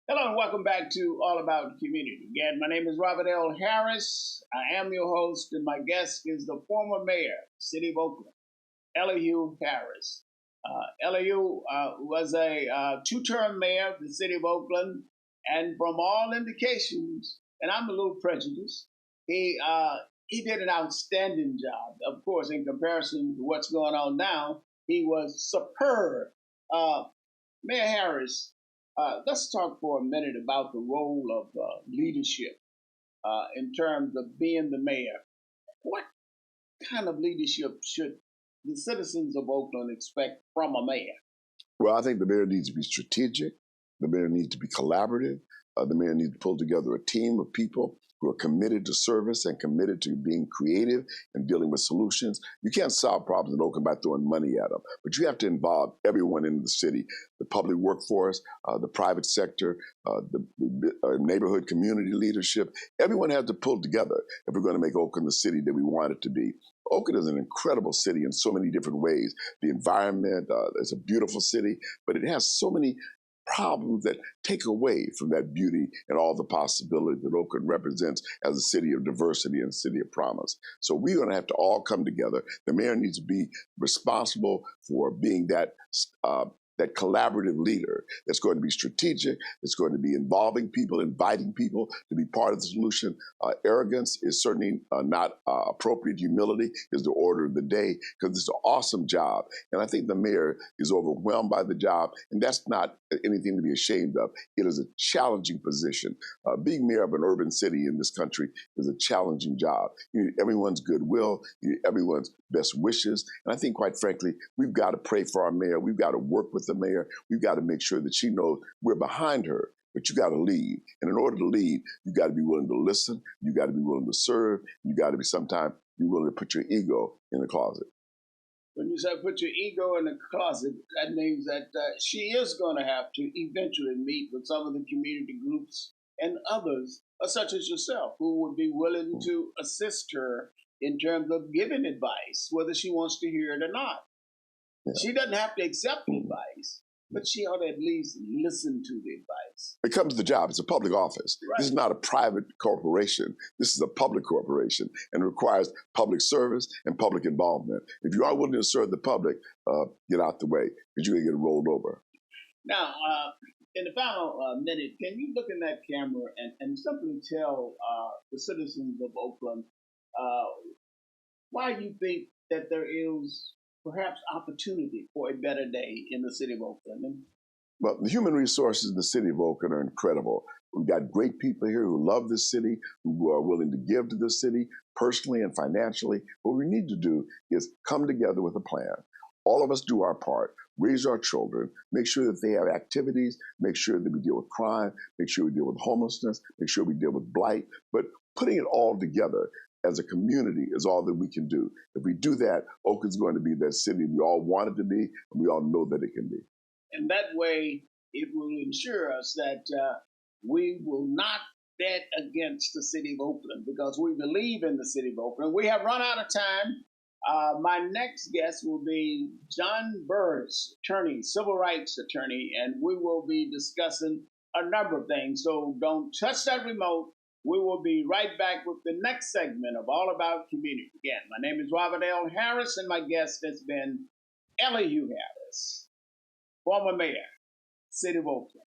Hello and welcome back to All About Community. Again, my name is Robert L. Harris. I am your host, and my guest is the former mayor, City of Oakland, Elihu Harris. Elihu was a two-term mayor of the City of Oakland, and from all indications, and I'm a little prejudiced, he did an outstanding job. Of course, in comparison to what's going on now, he was superb. Mayor Harris, let's talk for a minute about the role of leadership in terms of being the mayor. What kind of leadership should the citizens of Oakland expect from a mayor? Well, I think the mayor needs to be strategic. The mayor needs to be collaborative. The mayor needs to pull together a team of people who are committed to service and committed to being creative and dealing with solutions. You can't solve problems in Oakland by throwing money at them, but you have to involve everyone in the city, the public workforce, the private sector, the neighborhood community leadership. Everyone has to pull together if we're going to make Oakland the city that we want it to be. Oakland is an incredible city in so many different ways. The environment, it's a beautiful city, but it has so many problems that take away from that beauty and all the possibilities that Oakland represents as a city of diversity and a city of promise. So we're going to have to all come together. The mayor needs to be responsible for being that collaborative leader that's going to be strategic, that's going to be involving people, inviting people to be part of the solution. Arrogance is certainly not appropriate. Humility is the order of the day because it's an awesome job. And I think the mayor is overwhelmed by the job, and that's not anything to be ashamed of. It is a challenging position. Being mayor of an urban city in this country is a challenging job. You need everyone's goodwill, you need everyone's best wishes. And I think, quite frankly, we've got to pray for our mayor. We've got to work with the mayor. We've got to make sure that she knows we're behind her, but you got to lead. And in order to lead, you got to be willing to listen. You got to be willing to serve. You got to sometimes be willing to put your ego in the closet. When you say put your ego in the closet, that means that she is going to have to eventually meet with some of the community groups and others, such as yourself, who would be willing to assist her in terms of giving advice, whether she wants to hear it or not. Yeah. She doesn't have to accept the advice, but she ought to at least listen to the advice. It comes to the job. It's a public office. Right. This is not a private corporation. This is a public corporation, and it requires public service and public involvement. If you are willing to serve the public, get out the way, because you're going to get rolled over. Now, in the final minute, can you look in that camera and simply tell the citizens of Oakland why you think that there is perhaps opportunity for a better day in the city of Oakland? Well, the human resources in the city of Oakland are incredible. We've got great people here who love this city, who are willing to give to the city personally and financially. What we need to do is come together with a plan. All of us do our part, raise our children, make sure that they have activities, make sure that we deal with crime, make sure we deal with homelessness, make sure we deal with blight. But putting it all together as a community is all that we can do. If we do that, Oakland's going to be that city we all want it to be, and we all know that it can be. And that way, it will ensure us that we will not bet against the city of Oakland because we believe in the city of Oakland. We have run out of time. My next guest will be John Burris, attorney, civil rights attorney, and we will be discussing a number of things. So don't touch that remote. We will be right back with the next segment of All About Community. Again, my name is Robert L. Harris, and my guest has been Elihu Harris, former mayor, City of Oakland.